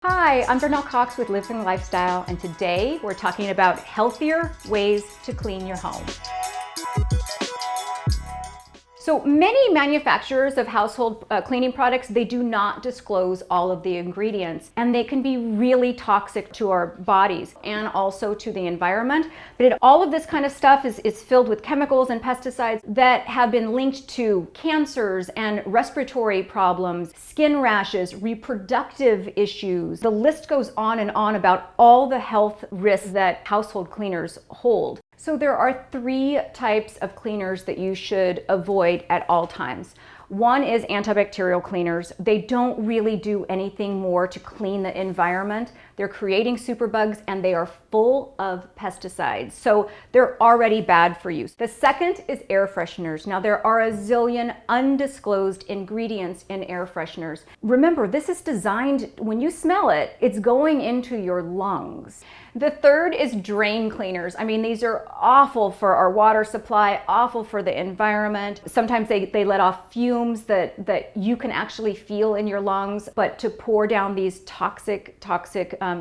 Hi, I'm Darnell with Living Lifestyle, and today we're talking about healthier ways to clean your home. So many manufacturers of household cleaning products, they do not disclose all of the ingredients, and they can be really toxic to our bodies and also to the environment. But all of this kind of stuff is filled with chemicals and pesticides that have been linked to cancers and respiratory problems, skin rashes, reproductive issues. The list goes on and on about all the health risks that household cleaners hold. So there are three types of cleaners that you should avoid at all times. One is antibacterial cleaners. They don't really do anything more to clean the environment. They're creating superbugs and they are full of pesticides. So they're already bad for you. The second is air fresheners. Now there are a zillion undisclosed ingredients in air fresheners. Remember, this is designed, when you smell it, it's going into your lungs. The third is drain cleaners. I mean, these are awful for our water supply, awful for the environment. Sometimes they let off fumes that you can actually feel in your lungs, but to pour down these toxic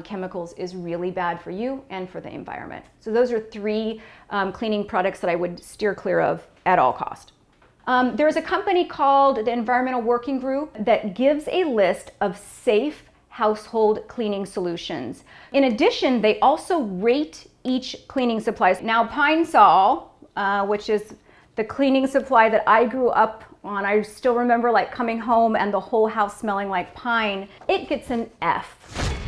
chemicals is really bad for you and for the environment. So those are three cleaning products that I would steer clear of at all cost. There's a company called the Environmental Working Group that gives a list of safe household cleaning solutions. In addition, they also rate each cleaning supply. Now, Pine Sol, which is the cleaning supply that I grew up on, I still remember like coming home and the whole house smelling like pine, it gets an F.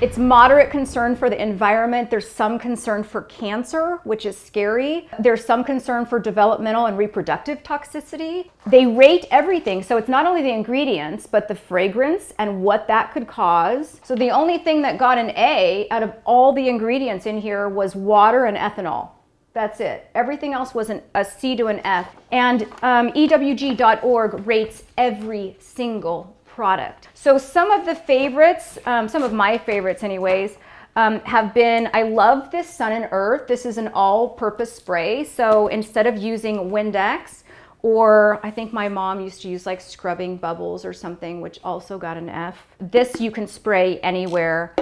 It's moderate concern for the environment. There's some concern for cancer, which is scary. There's some concern for developmental and reproductive toxicity. They rate everything. So it's not only the ingredients, but the fragrance and what that could cause. So the only thing that got an A out of all the ingredients in here was water and ethanol. That's it. Everything else was a C to an F. And EWG.org rates every single product. So some of the favorites, some of my favorites anyways, have been, I love this Sun and Earth. This is an all-purpose spray. So instead of using Windex, or I think my mom used to use like scrubbing bubbles or something, which also got an F. This you can spray anywhere.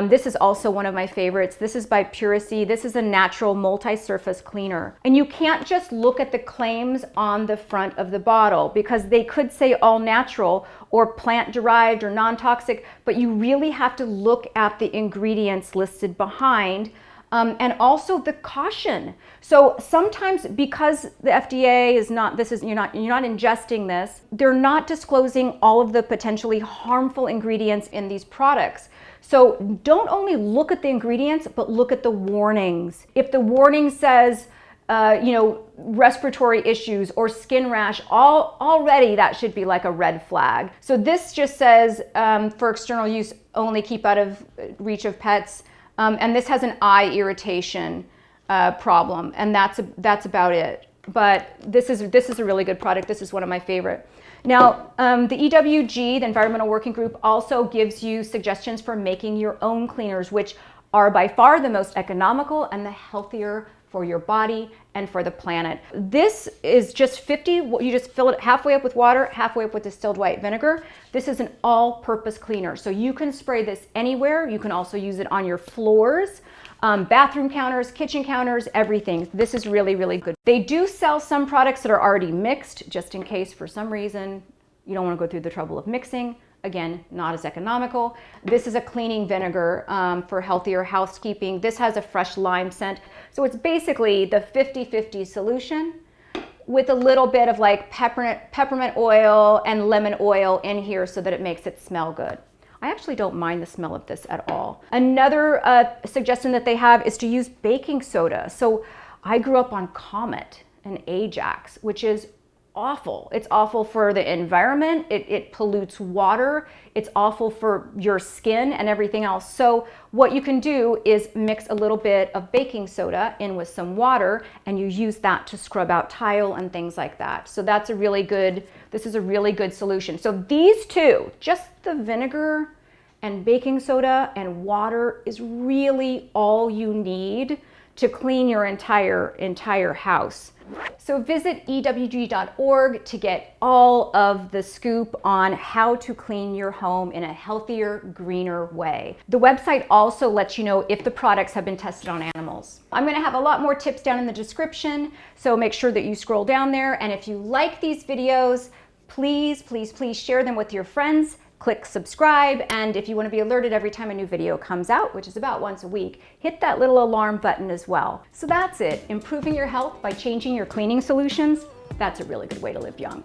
This is also one of my favorites. This is by Puracy. This is a natural multi-surface cleaner. And you can't just look at the claims on the front of the bottle because they could say all natural or plant-derived or non-toxic, but you really have to look at the ingredients listed behind. And also the caution. So sometimes because the FDA is not, you're not ingesting this, they're not disclosing all of the potentially harmful ingredients in these products. So don't only look at the ingredients, but look at the warnings. If the warning says, respiratory issues or skin rash, already that should be like a red flag. So this just says, for external use, only keep out of reach of pets. And this has an eye irritation problem, and that's about it. But this is a really good product. This is one of my favorite. Now, the EWG, the Environmental Working Group, also gives you suggestions for making your own cleaners, which are by far the most economical and the healthier for your body and for the planet. This is just 50, you just fill it halfway up with water, halfway up with distilled white vinegar. This is an all-purpose cleaner. So you can spray this anywhere. You can also use it on your floors, bathroom counters, kitchen counters, everything. This is really, really good. They do sell some products that are already mixed, just in case for some reason you don't want to go through the trouble of mixing. Again, not as economical. This is a cleaning vinegar for healthier housekeeping. This has a fresh lime scent. So it's basically the 50-50 solution with a little bit of like peppermint oil and lemon oil in here so that it makes it smell good. I actually don't mind the smell of this at all. Another suggestion that they have is to use baking soda. So I grew up on Comet and Ajax, which is awful. It's awful for the environment. It pollutes water. It's awful for your skin and everything else. So what you can do is mix a little bit of baking soda in with some water, and you use that to scrub out tile and things like that. So that's this is a really good solution. So these two, just the vinegar and baking soda and water, is really all you need to clean your entire house. So visit ewg.org to get all of the scoop on how to clean your home in a healthier, greener way. The website also lets you know if the products have been tested on animals. I'm going to have a lot more tips down in the description, so make sure that you scroll down there. And if you like these videos, please, please, please share them with your friends. Click subscribe, and if you want to be alerted every time a new video comes out, which is about once a week, hit that little alarm button as well. So that's it. Improving your health by changing your cleaning solutions, that's a really good way to live young.